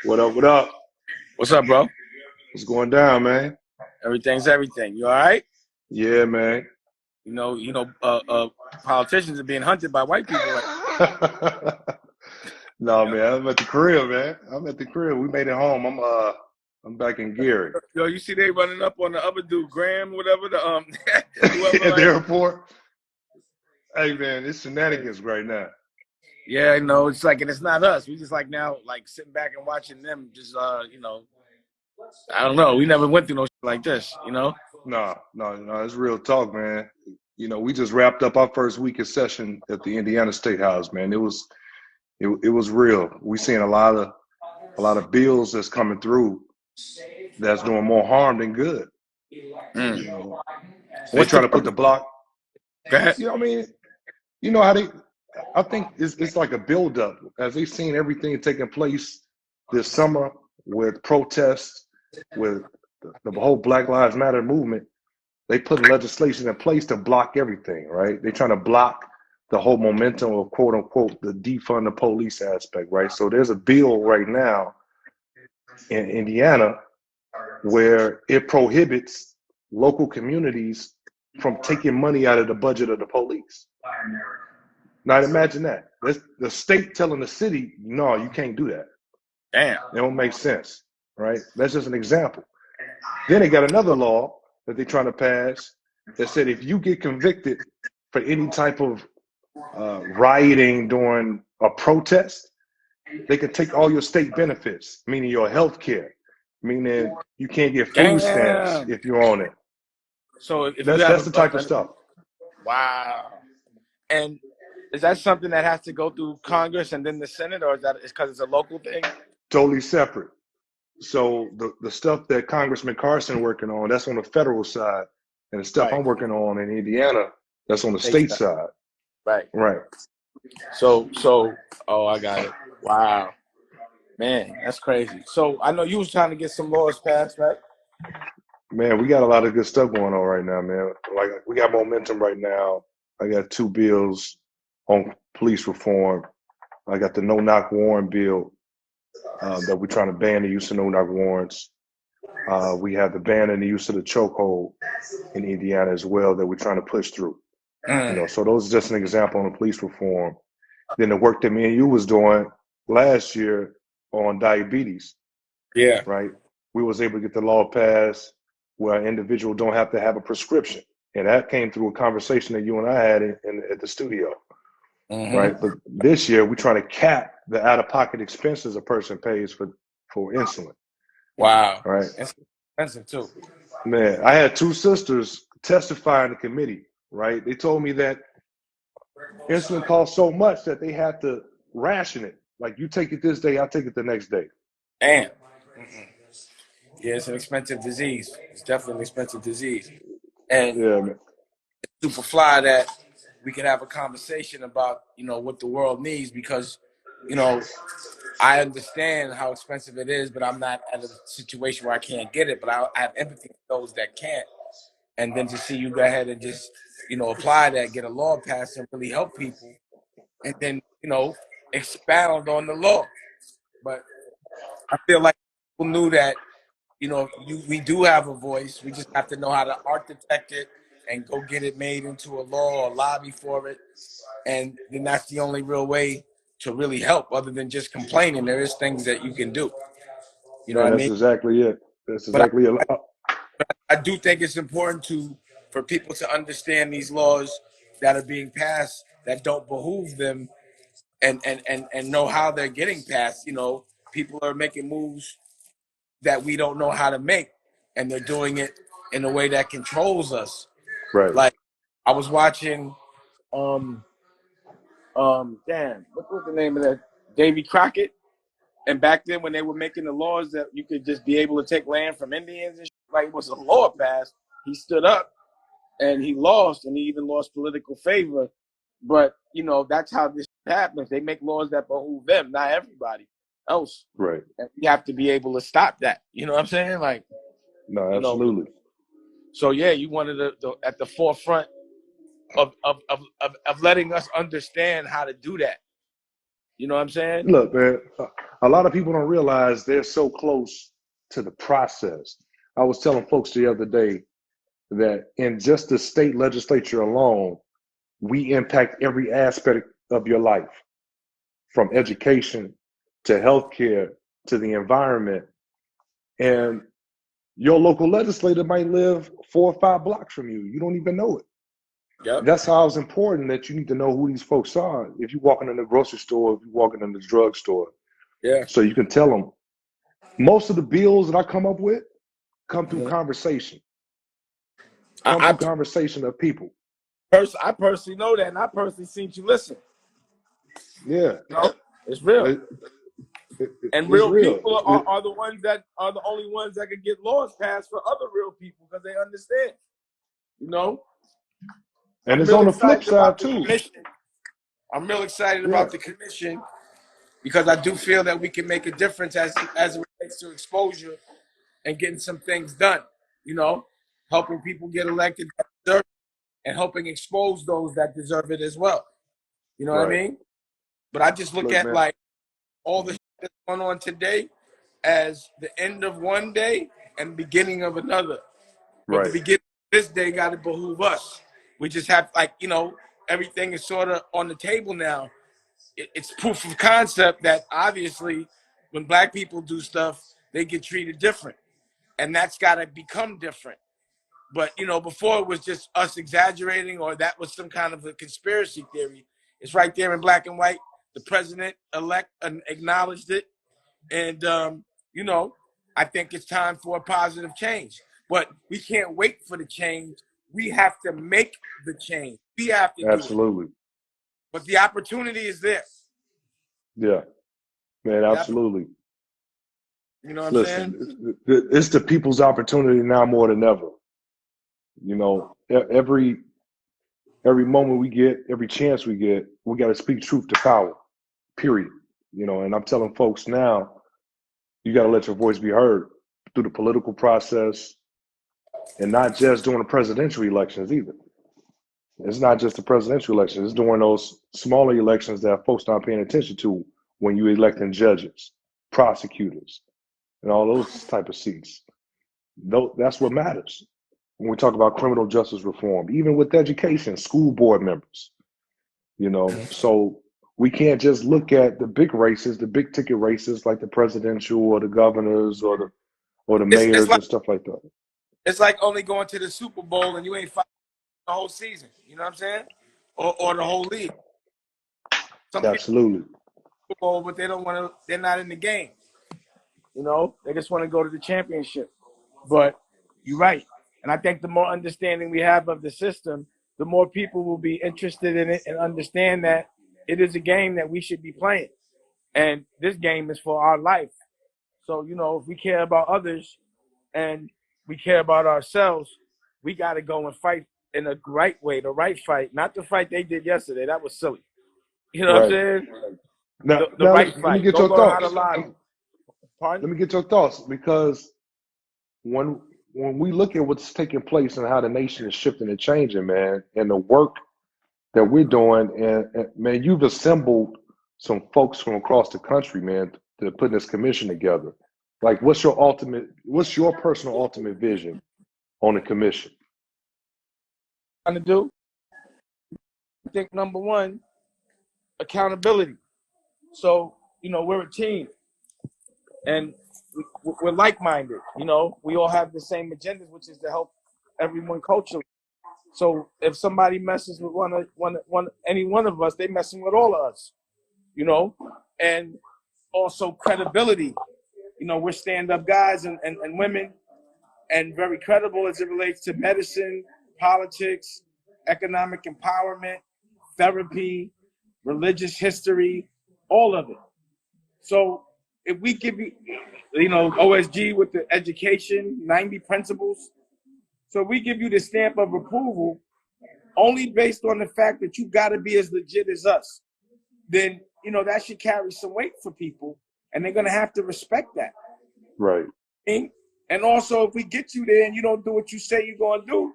What up? What up? What's up, bro? What's going down, man? Everything's everything. You all right? Yeah, man. Politicians are being hunted by white people. No, man. I'm at the crib, man. I'm at the crib. We made it home. I'm back in Gary. Yo, you see they running up on the other dude, Graham, whatever the At the airport. Hey, man, it's shenanigans right now. Yeah, I know. It's like, and it's not us. We just like now, like sitting back and watching them. Just I don't know. We never went through no shit like this. No. It's real talk, man. We just wrapped up our first week of session at the Indiana State House, man. It was real. We seeing a lot of bills that's coming through that's doing more harm than good. They're trying to put the block. Go ahead. You know how I think it's like a buildup as they've seen everything taking place this summer with protests, with the whole Black Lives Matter movement. They put legislation in place to block everything, right? They're trying to block the whole momentum of quote unquote the defund the police aspect, right? So there's a bill right now in Indiana where it prohibits local communities from taking money out of the budget of the police. Now imagine that. That's the state telling the city, no, you can't do that. Damn. It don't make sense, right? That's just an example. Then they got another law that they're trying to pass that said if you get convicted for any type of rioting during a protest, they can take all your state benefits, meaning your health care, meaning you can't get food stamps if you're on it. So if that's the type of stuff. Wow. And is that something that has to go through Congress and then the Senate, or is that because it's a local thing? Totally separate. So the stuff that Congressman Carson working on, that's on the federal side, and the stuff I'm working on in Indiana, that's on the state side. Right. So, I got it. Wow. Man, that's crazy. So I know you was trying to get some laws passed, right? Man, we got a lot of good stuff going on right now, man. Like we got momentum right now. I got 2 bills on police reform. I got the no-knock warrant bill that we're trying to ban the use of no-knock warrants. We have the ban in the use of the chokehold in Indiana as well that we're trying to push through. So those are just an example on the police reform. Then the work that me and you was doing last year on diabetes. Yeah. Right. We was able to get the law passed where an individual don't have to have a prescription. And that came through a conversation that you and I had at the studio. Right. But this year we're trying to cap the out-of-pocket expenses a person pays for insulin. Wow. Right. It's expensive too. Man, I had 2 sisters testify in the committee, right? They told me that insulin costs so much that they have to ration it. Like you take it this day, I take it the next day. Damn. Yeah, it's an expensive disease. It's definitely an expensive disease. And yeah, man. It's super fly that we can have a conversation about, what the world needs because, I understand how expensive it is, but I'm not at a situation where I can't get it. But I have empathy for those that can't. And then to see you go ahead and just, apply that, get a law passed and really help people. And then, expound on the law. But I feel like people knew that, we do have a voice. We just have to know how to architect it and go get it made into a law or lobby for it. And then that's the only real way to really help other than just complaining. There is things that you can do. You know what I mean? That's exactly it. That's exactly it. I do think it's important for people to understand these laws that are being passed that don't behoove them and know how they're getting passed. People are making moves that we don't know how to make, and they're doing it in a way that controls us. Right. Like I was watching damn, what was the name of that? Davy Crockett. And back then when they were making the laws that you could just be able to take land from Indians and shit, like it was a law passed, he stood up and he lost, and he even lost political favor. But, that's how this happens. They make laws that behoove them, not everybody else. Right. And we have to be able to stop that. You know what I'm saying? Like, no, absolutely. So yeah, you wanted to at the forefront of letting us understand how to do that. You know what I'm saying? Look, man, a lot of people don't realize they're so close to the process. I was telling folks the other day that in just the state legislature alone, we impact every aspect of your life, from education to healthcare to the environment. And your local legislator might live 4 or 5 blocks from you. You don't even know it. Yep. That's how it's important that you need to know who these folks are. If you're walking in the grocery store, if you're walking in the drugstore, Yeah. so you can tell them. Most of the bills that I come up with come through conversation, come I through conversation of people. I personally know that, and I personally seen you listen. Yeah, You know, it's real. it, And it's real real. people are the ones that are the only ones that can get laws passed for other real people because they understand. You know, And I'm it's real on the flip excited side about the too. commission. I'm real excited Yeah, about the commission because I do feel that we can make a difference as it relates to exposure and getting some things done. You know, helping people get elected that deserve it and helping expose those that deserve it as well. You know what I right. mean? But I just look Look, at man. like all the shit that's going on today as the end of one day and beginning of another. But the Right. beginning of this day got to behoove us. We just have, like, you know, everything is sort of on the table now. It's proof of concept that obviously when black people do stuff, they get treated different. And that's got to become different. But, you know, before it was just us exaggerating or that was some kind of a conspiracy theory. It's right there in black and white. The president-elect acknowledged it. And, you know, I think it's time for a positive change. But we can't wait for the change. We have to make the change. We have to do it. Absolutely. But the opportunity is there. Yeah, man. Absolutely. You know what I'm saying? Listen, it's the people's opportunity now more than ever. You know, every moment we get, every chance we get, we got to speak truth to power. Period. You know, and I'm telling folks now, you got to let your voice be heard through the political process, and not just during the presidential elections either. It's not just the presidential election; it's during those smaller elections that folks not paying attention to when you electing judges, prosecutors, and all those type of seats. That's what matters when we talk about criminal justice reform, even with education, school board members. You know, so we can't just look at the big races, the big ticket races like the presidential or the governors or the It's mayors like and stuff like that. only going to the Super Bowl and you ain't fighting the whole season. You know what I'm saying? Or the whole league. Some people Absolutely. Super Bowl, but they don't want to. They're not in the game. You know, they just want to go to the championship. But you're right, and I think the more understanding we have of the system, the more people will be interested in it and understand that it is a game that we should be playing, and this game is for our life. So, you know, if we care about others and we care about ourselves, we got to go and fight in a right way, the right fight, not the fight they did yesterday. That was silly. You know what I'm Right. saying? Now, The right let me fight. get Go your learn how to thoughts. lie. Pardon? Let me get your thoughts because when when we look at what's taking place and how the nation is shifting and changing, man, and the work that we're doing, and man, you've assembled some folks from across the country, man, to put this commission together. Like, what's your personal ultimate vision on the commission? Trying to do? I think number one, accountability. So, you know, we're a team and we're like-minded. You know, we all have the same agendas, which is to help everyone culturally. So if somebody messes with any one of us, they messing with all of us. You know, and also credibility. You know, we're stand-up guys and women, and very credible as it relates to medicine, politics, economic empowerment, therapy, religious history, all of it. So if we give you, you know, OSG with the education, 90 principles. So we give you the stamp of approval only based on the fact that you got to be as legit as us. Then, you know, that should carry some weight for people, and they're going to have to respect that. Right. And also, if we get you there and you don't do what you say you're going to do,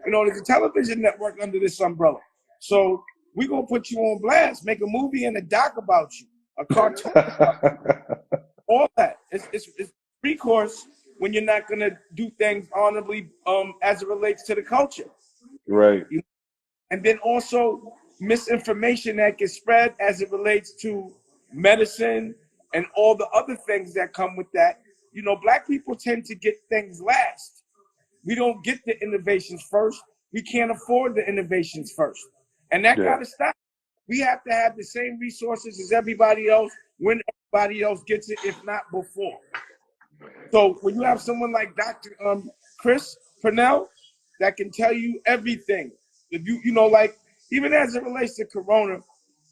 you know, there's a television network under this umbrella. So we're going to put you on blast, make a movie and a doc about you, a cartoon, all that. It's recourse when you're not gonna do things honorably as it relates to the culture. Right. And then also misinformation that gets spread as it relates to medicine and all the other things that come with that. You know, Black people tend to get things last. We don't get the innovations first. We can't afford the innovations first. And that Yeah. got to stop. We have to have the same resources as everybody else when everybody else gets it, if not before. So when you have someone like Dr. Chris Purnell that can tell you everything, if you know, like even as it relates to Corona,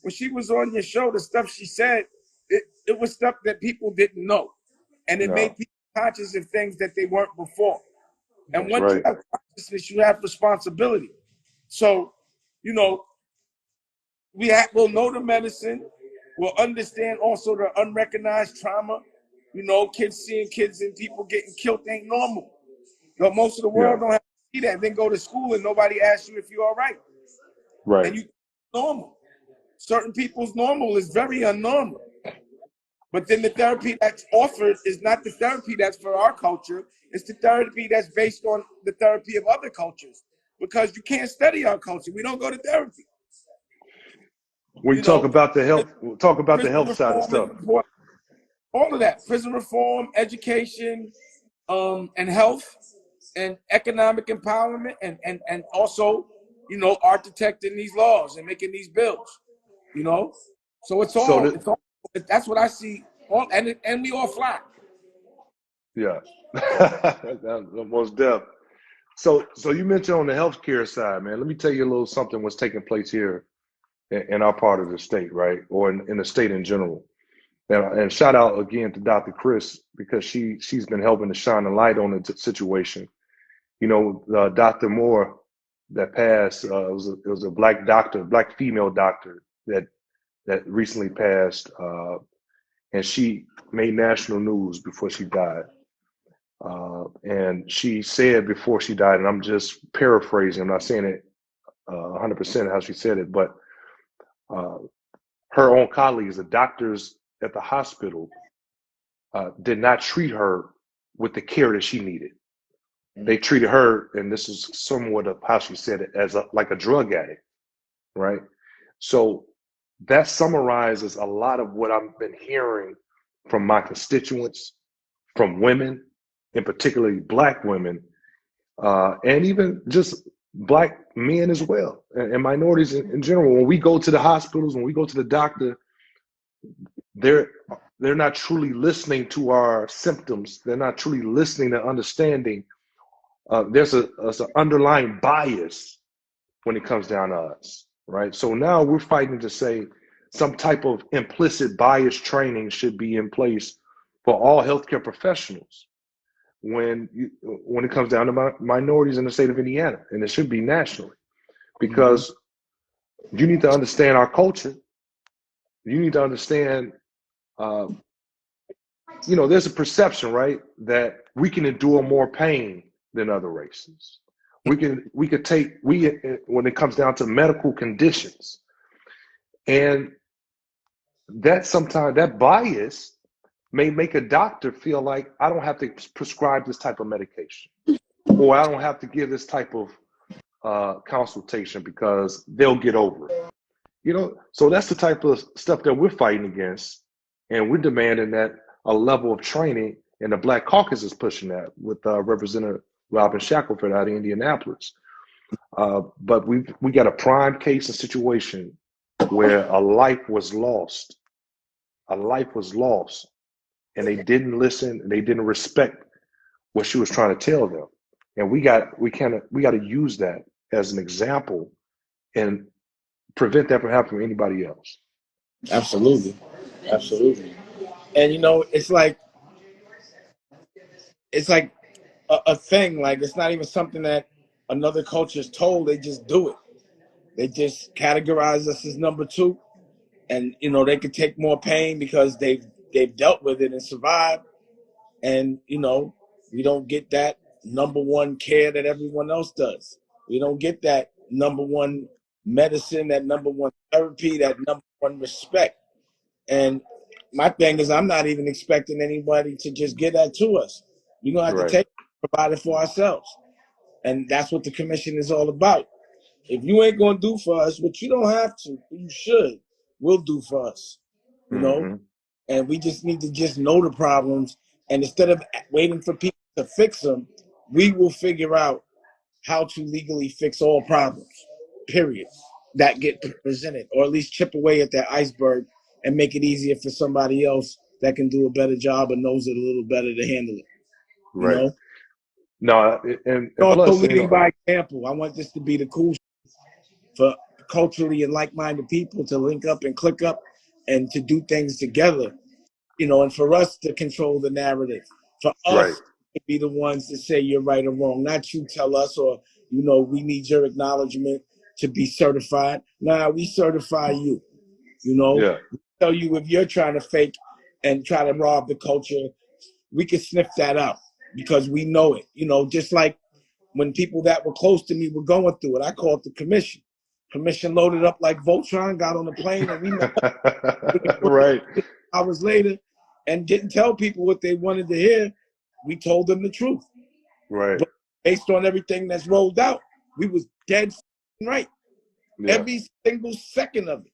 when she was on your show, the stuff she said, it was stuff that people didn't know, and it made No, people conscious of things that they weren't before. And that's once you right. have consciousness, you have responsibility. So, you know, we'll know the medicine. We'll understand also the unrecognized trauma. You know, kids seeing kids and people getting killed ain't normal. But most of the Yeah. world don't have to see that. Then go to school and nobody asks you if you're all right. Right. And you normal. Certain people's normal is very unnormal. But then the therapy that's offered is not the therapy that's for our culture. It's the therapy that's based on the therapy of other cultures. Because you can't study our culture. We don't go to therapy. When you You know, talk about the prison health side of reform is stuff. important. All of that. Prison reform, education, and health, and economic empowerment, and also, you know, architecting these laws and making these bills. You know, so So that, it's all. That's what I see. All and we all fly. yeah, that most def. So you mentioned on the healthcare side, man. Let me tell you a little something what's taking place here in our part of the state, right, or in the state in general. And shout out again to Dr. Chris because she's been helping to shine a light on the situation. You know, Dr. Moore that passed, it was a black doctor, black female doctor that recently passed, and she made national news before she died. And she said before she died, and I'm just paraphrasing, I'm not saying it 100% how she said it, but uh, her own colleagues, the doctors at the hospital, did not treat her with the care that she needed. They treated her, and this is somewhat of how she said it, as like a drug addict, right? So that summarizes a lot of what I've been hearing from my constituents, from women, and particularly black women, and even just black men as well, and minorities in general. When we go to the hospitals, when we go to the doctor, they're they're not truly listening to our symptoms. They're not truly listening and understanding. There's an underlying bias when it comes down to us, right? So now we're fighting to say some type of implicit bias training should be in place for all healthcare professionals when it comes down to minorities in the state of Indiana, and it should be nationally Mm-hmm. because you need to understand our culture. You need to understand, uh, there's a perception, right, that we can endure more pain than other races. We could take when it comes down to medical conditions, and that sometimes that bias may make a doctor feel like I don't have to prescribe this type of medication, or I don't have to give this type of consultation because they'll get over it. So that's the type of stuff that we're fighting against, and we're demanding that a level of training, and the Black Caucus is pushing that with Representative Robin Shackelford out of Indianapolis. But we got a prime case and situation where a life was lost, and they didn't listen, and they didn't respect what she was trying to tell them, and we got to use that as an example and prevent that from happening to anybody else. Absolutely, absolutely. And you know, it's like a thing. Like it's not even something that another culture is told. They just do it. They just categorize us as number two, and you know they could take more pain because they've dealt with it and survived. And you know we don't get that number one care that everyone else does. We don't get that number one medicine, that number one therapy, that number one respect. And my thing is I'm not even expecting anybody to just get that to us. We're gonna have to Right. provide it for ourselves. And that's what the commission is all about. If you ain't gonna do for us, which you don't have to, you should, will do for us. You know? Mm-hmm. And we just need to just know the problems. And instead of waiting for people to fix them, we will figure out how to legally fix all problems, period, that get presented, or at least chip away at that iceberg and make it easier for somebody else that can do a better job and knows it a little better to handle it. You Right. know? No, and Also plus, leading by example. I want this to be the cool for culturally and like-minded people to link up and click up and to do things together, you know, and for us to control the narrative, for right, us to be the ones to say you're right or wrong, not you tell us, or, you know, we need your acknowledgement to be certified. Nah, we certify you, you know. yeah, We tell you if you're trying to fake and try to rob the culture, we can sniff that out because we know it, you know, just like when people that were close to me were going through it. I called the commission. Commission loaded up like Voltron, got on the plane, and we met right, hours later and didn't tell people what they wanted to hear. We told them the truth. right, But based on everything that's rolled out, we was dead right. yeah, Every single second of it.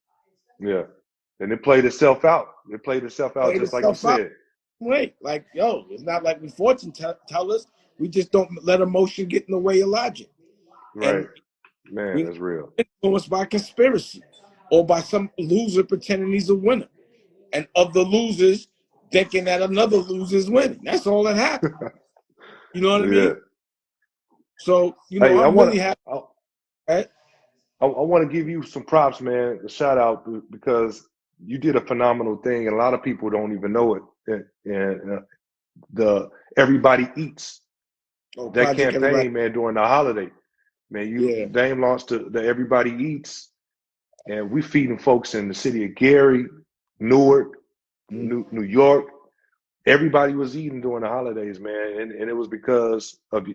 yeah. And it played itself out. It played itself out Played just like you itself out. said. Wait, like, yo, it's not like we fortune tellers. We just don't let emotion get in the way of logic. Right. And Man, we that's real. influenced by conspiracy or by some loser pretending he's a winner. And of the losers thinking that another loser's winning. That's all that happened. You know what I Yeah. mean? So, you know, Hey, I'm really happy. Right? I want to give you some props, man. A shout out because you did a phenomenal thing, and a lot of people don't even know it. And the Everybody Eats, Oh, that Project Everybody. campaign, man, during the holiday, man, Yeah. Dame launched the Everybody Eats, and we feeding folks in the city of Gary, Newark, New York. Everybody was eating during the holidays, man, and it was because of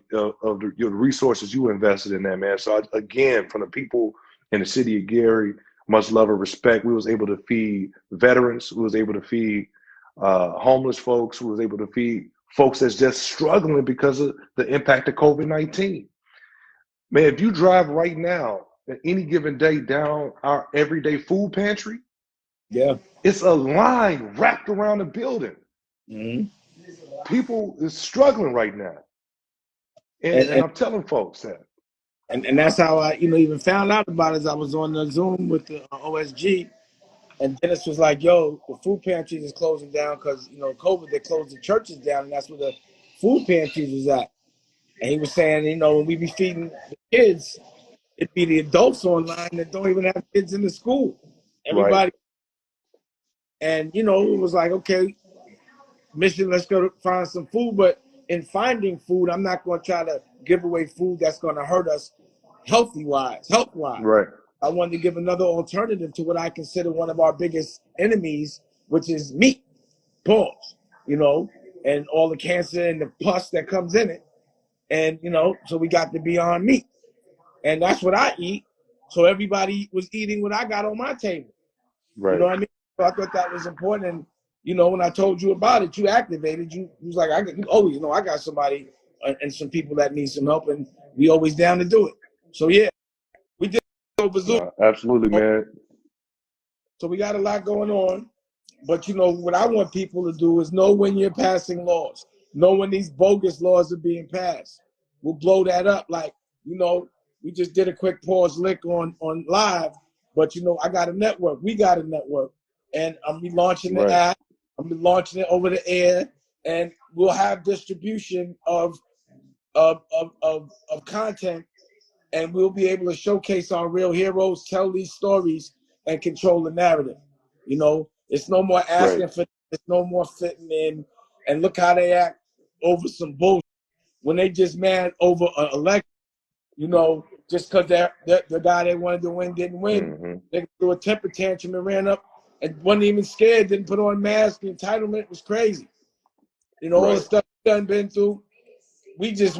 your resources you invested in that, man. So again, from the people in the city of Gary, much love and respect. We was able to feed veterans. We was able to feed homeless folks. We was able to feed folks that's just struggling because of the impact of COVID-19. Man, if you drive right now, at any given day down our everyday food pantry, Yeah. it's a line wrapped around the building. Mm-hmm. People is struggling right now. And, And and I'm telling folks that. and that's how I, you know, even found out about it. As I was on the Zoom with the OSG, and Dennis was like, "Yo, the food pantries is closing down because, you know, COVID. They closed the churches down, and that's where the food pantries was at." And he was saying, you know, when we be feeding the kids, it'd be the adults online that don't even have kids in the school. Right, Everybody, and you know, it was like, okay, mission, let's go find some food. But in finding food, I'm not going to try to give away food that's going to hurt us health wise. right, I wanted to give another alternative to what I consider one of our biggest enemies, which is meat. Pause. You know, and all the cancer and the pus that comes in it. And, you know, so we got the Beyond Meat. And that's what I eat. So everybody was eating what I got on my table. You know right, what I mean? So I thought that was important. And, you know, when I told you about it, you activated. You was like, you always, you know, I got somebody and some people that need some help, and we always down to do it. So, yeah, we did it over Zoom. no, absolutely, man. So we got a lot going on. But, you know, what I want people to do is know when you're passing laws. Know when these bogus laws are being passed. We'll blow that up. Like, you know, we just did a quick pause lick on live. But, you know, I got a network. We got a network. And I'm launching the Right, app. I'm launching it over the air. And we'll have distribution of content, and we'll be able to showcase our real heroes, tell these stories, and control the narrative. You know, it's no more right, asking for, it's no more fitting in. And look how they act over some bullshit when they just mad over an election. You know, just because the guy they wanted to win didn't win, hmm, they threw a temper tantrum and ran up and wasn't even scared. Didn't put on a mask. The entitlement was crazy. You know, all the right, stuff we done been through. We just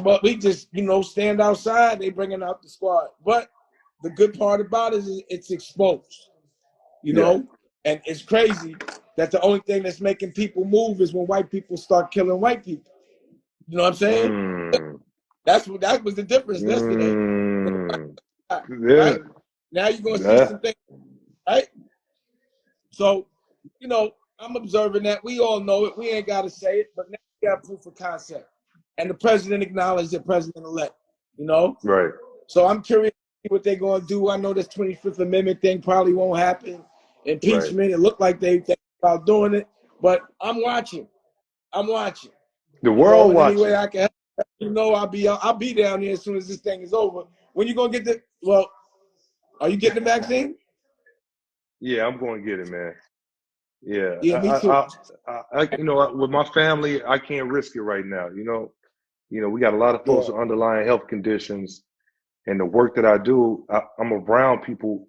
you know, stand outside. They bringing out the squad, but the good part about it is it's exposed, you yeah, know, and it's crazy. that the only thing that's making people move is when white people start killing white people. You know what I'm saying? That was the difference yesterday. Yeah. Right? Now you're gonna see Yeah. some things, right? So, you know, I'm observing that. We all know it. We ain't gotta say it, but now we got proof of concept. And the president acknowledged it, president-elect, you know? Right. So I'm curious to see what they're gonna do. I know this 25th Amendment thing probably won't happen. Impeachment, It looked like they think about doing it, but I'm watching. The You know, world in any way watching. I can help. You know, I'll be down there as soon as this thing is over. When you gonna get the? Well, are you getting the vaccine? Yeah, I'm going to get it, man. Yeah, Yeah, me too. you know, with my family, I can't risk it right now. You know, we got a lot of folks Yeah, with underlying health conditions, and the work that I do, I'm around people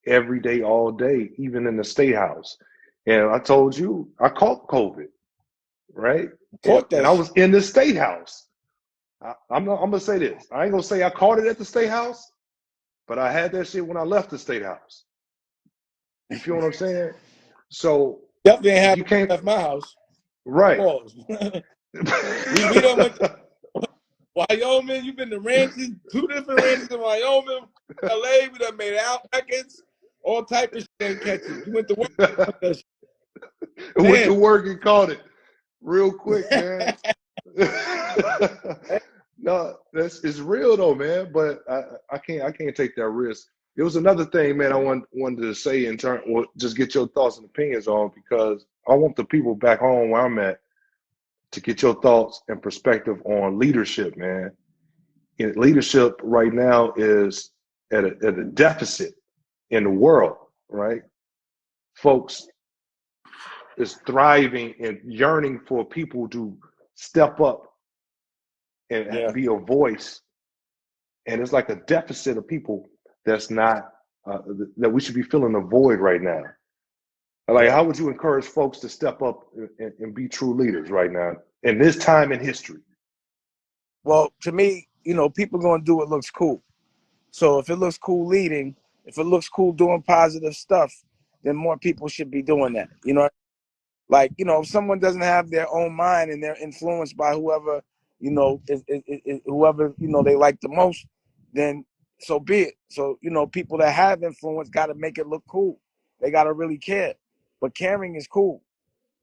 every day, all day, even in the state house. And I told you, I caught COVID, right? caught And that I shit. was in the state house. I'm gonna say this. I ain't gonna say I caught it at the state house, but I had that shit when I left the state house. You feel what I'm saying? So Definitely ain't you happened can't, at my house. right? Pause. we done went to Wyoming. You've been to ranches, 2 different ranches in Wyoming, LA. We done made out records, all type of shit ain't catch it. You went to work. Went to Damn. work and caught it real quick, man. No, it's real though, man. But I can't take that risk. It was another thing, man. I wanted to say in turn, well, just get your thoughts and opinions on, because I want the people back home where I'm at to get your thoughts and perspective on leadership, man. And leadership right now is at a deficit in the world, right? Folks is thriving and yearning for people to step up and Yeah. be a voice, and it's like a deficit of people that's not that we should be filling a void right now. Like, Yeah. how would you encourage folks to step up and be true leaders right now in this time in history? Well, to me, you know, people gonna do what looks cool. So if it looks cool leading, if it looks cool doing positive stuff, then more people should be doing that. You know, like, you know, if someone doesn't have their own mind and they're influenced by whoever, you know, whoever, you know, they like the most, then so be it. So, you know, people that have influence got to make it look cool. They got to really care. But caring is cool,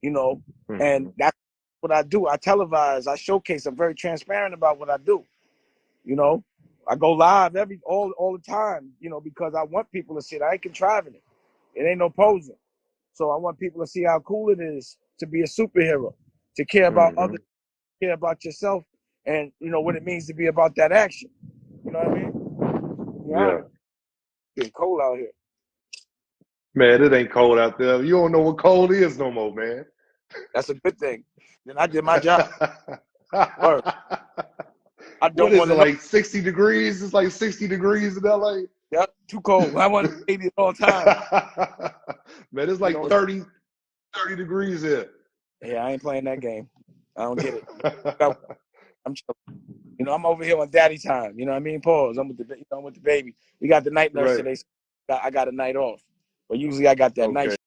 you know, and Mm-hmm. that's what I do. I televise, I showcase, I'm very transparent about what I do. You know, I go live all the time, you know, because I want people to see it. I ain't contriving it. It ain't no posing. So I want people to see how cool it is to be a superhero, to care about Mm-hmm. others, care about yourself, and you know what it means to be about that action. You know what I mean? Yeah, Yeah, it's getting cold out here. man, it ain't cold out there. You don't know what cold is no more, man. That's a good thing. Then I did my job. Word. I What don't is want it, to know. like 60 degrees? It's like 60 degrees in LA. Yep, too cold. I want 80 at all times. Man, it's You like know, 30 degrees here. yeah, I ain't playing that game. I don't get it. I'm You know, I'm over here on daddy time. You know what I mean? Pause. I'm with the baby. We got the night nurse Right. today. So I got a night off. But usually I got that night Okay. shift.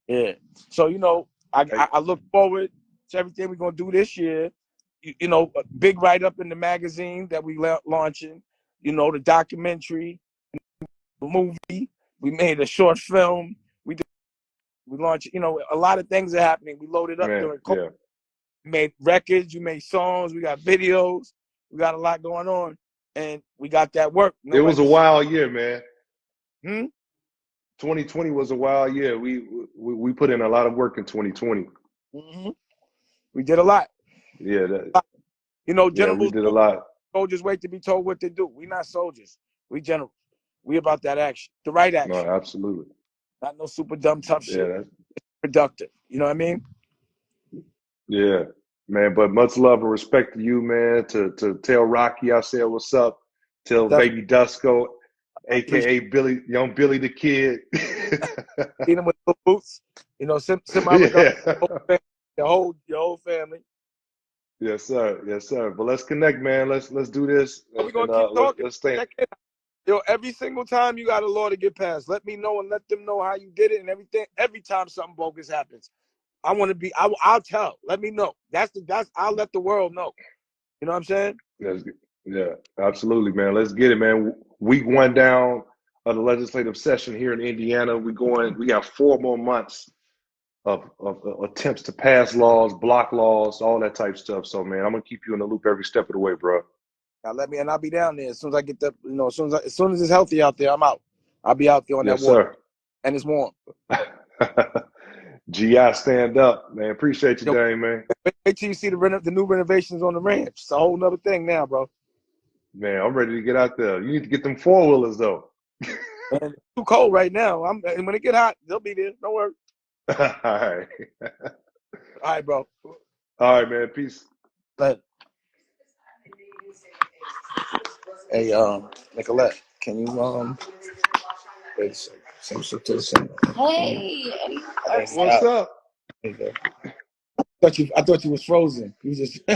Yeah. So, you know, Hey, I look forward to everything we're going to do this year. You know, a big write-up in the magazine that we launching. You know, the documentary, the movie. We made a short film. We launched, you know, a lot of things are happening. We loaded up man, during COVID. yeah. We made records, you made songs, we got videos, we got a lot going on, and we got that work. It was a Nobody's wild year, man. hmm? 2020 was a wild year. We put in a lot of work in 2020. Mm-hmm. We did a lot. Yeah, You know, yeah, we generals, did a lot. soldiers wait to be told what to do. We not soldiers. We generals. We about that action, the right No, action, absolutely. not no super dumb tough Yeah, shit. Productive. You know what I mean? yeah, man. But much love and respect to you, man. To tell Rocky I said what's up. Tell Definitely. baby Dusko, I appreciate aka Billy, young Billy the Kid. seeing them with little boots. You know, send my regards Yeah. to your whole family. Yes, sir. Yes, sir. But let's connect, man. Let's do this, We're and gonna keep talking. let's stay. Check it out. Yo, every single time you got a law to get passed, let me know and let them know how you did it and everything. Every time something bogus happens, I want to be. I'll tell. Let me know. I'll let the world know. You know what I'm saying? Yeah, absolutely, man. Let's get it, man. Week 1 down of the legislative session here in Indiana. We got 4 more months of attempts to pass laws, block laws, all that type stuff. So, man, I'm gonna keep you in the loop every step of the way, bro. Now I'll be down there as soon as I get the, as soon as it's healthy out there, I'm out. I'll be out there on that Yes, water, sir. and it's warm. GI, stand up, man. Appreciate you, Yo, Dane, man. wait till you see the new renovations on the ranch. It's a whole nother thing now, bro. Man, I'm ready to get out there. You need to get them 4-wheelers though. And it's too cold right now. And when it get hot, they'll be there. Don't worry. All right. All right, bro. All right, man. Peace. But hey, Nicolette, can you wait a second. Hey, What's up? There you go. I thought you was frozen. You just All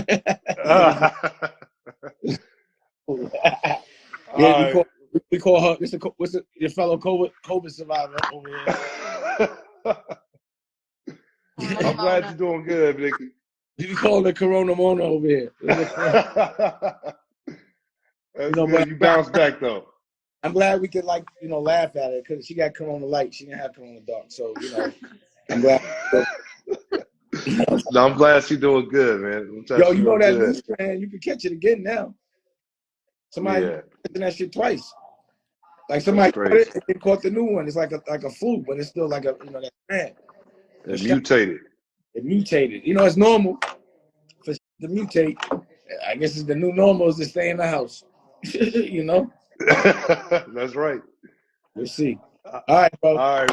yeah. right. We call her. What's your fellow COVID survivor over here? I'm glad you're doing good, Vicky. You call her Corona Mona over here. That's good. You bounced back though. I'm glad we could laugh at it because she got Corona light. She didn't have Corona dark. So I'm glad. No, I'm glad she's doing good, man. Yo, you know that new strand, you can catch it again now. Somebody catching that shit twice. Like somebody caught it and they caught the new one. It's like a flu, but it's still like that strand. It mutated. It mutated. It's normal for to mutate. I guess it's the new normal is to stay in the house. That's right. We'll see. All right, bro. All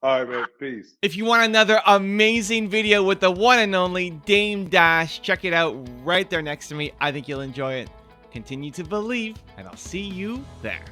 right, man. Peace. If you want another amazing video with the one and only Dame Dash, check it out right there next to me. I think you'll enjoy it. Continue to believe, and I'll see you there.